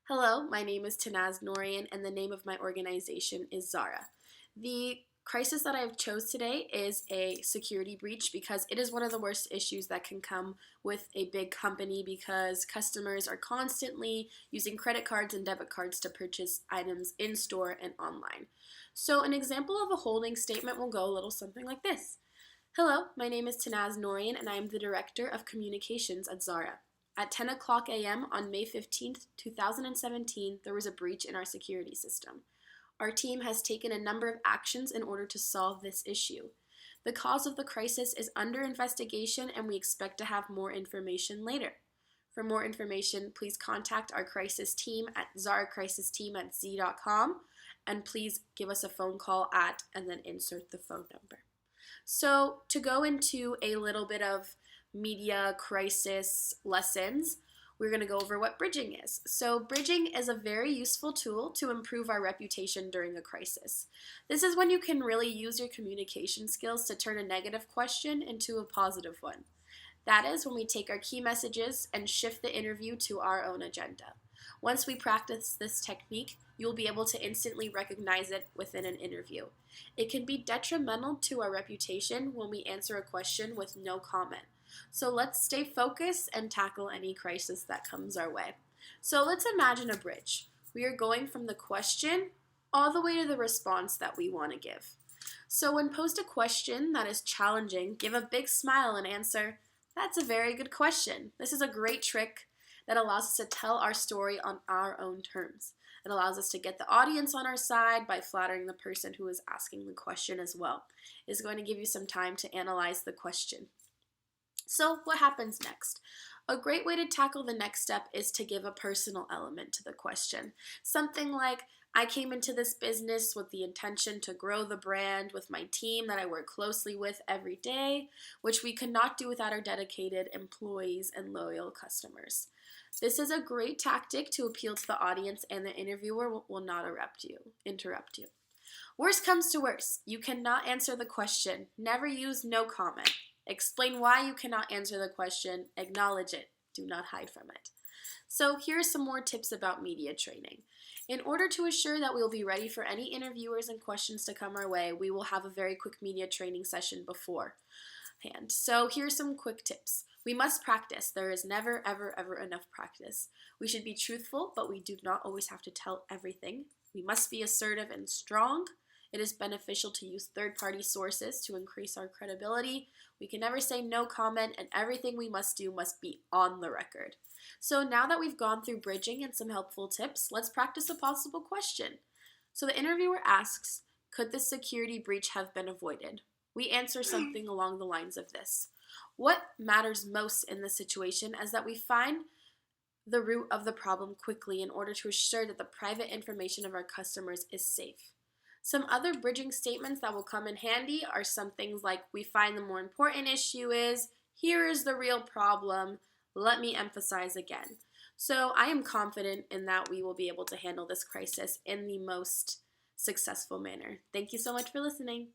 Hello, my name is Tanaz Norian, and the name of my organization is Zara. The crisis that I have chose today is a security breach because it is one of the worst issues that can come with a big company because customers are constantly using credit cards and debit cards to purchase items in store and online. So an example of a holding statement will go a little something like this. Hello, my name is Tanaz Norian, and I am the Director of Communications at Zara. At 10 o'clock a.m. on May 15th, 2017, there was a breach in our security system. Our team has taken a number of actions in order to solve this issue. The cause of the crisis is under investigation, and we expect to have more information later. For more information, please contact our crisis team at zaracrisesteam@z.com, and please give us a phone call at, and then insert the phone number. So to go into a little bit of media crisis lessons, we're going to go over what bridging is. So bridging is a very useful tool to improve our reputation during a crisis. This is when you can really use your communication skills to turn a negative question into a positive one. That is when we take our key messages and shift the interview to our own agenda. Once we practice this technique, you'll be able to instantly recognize it within an interview. It can be detrimental to our reputation when we answer a question with no comment. So let's stay focused and tackle any crisis that comes our way. So let's imagine a bridge. We are going from the question all the way to the response that we want to give. So when posed a question that is challenging, give a big smile and answer, "That's a very good question." This is a great trick that allows us to tell our story on our own terms. It allows us to get the audience on our side by flattering the person who is asking the question as well. It's going to give you some time to analyze the question. So what happens next? A great way to tackle the next step is to give a personal element to the question. Something like, "I came into this business with the intention to grow the brand with my team that I work closely with every day, which we could not do without our dedicated employees and loyal customers." This is a great tactic to appeal to the audience, and the interviewer will not interrupt you. Worst comes to worst, you cannot answer the question. Never use no comment. Explain why you cannot answer the question. Acknowledge it. Do not hide from it. So here are some more tips about media training. In order to assure that we will be ready for any interviewers and questions to come our way, we will have a very quick media training session beforehand. So here are some quick tips. We must practice. There is never, ever enough practice. We should be truthful, but we do not always have to tell everything. We must be assertive and strong. It is beneficial to use third-party sources to increase our credibility. We can never say no comment, and everything we must do must be on the record. So now that we've gone through bridging and some helpful tips, let's practice a possible question. So the interviewer asks, "Could this security breach have been avoided?" We answer something along the lines of this. What matters most in this situation is that we find the root of the problem quickly in order to assure that the private information of our customers is safe. Some other bridging statements that will come in handy are some things like, "We find the more important issue is, here is the real problem, let me emphasize again." So I am confident in that we will be able to handle this crisis in the most successful manner. Thank you so much for listening.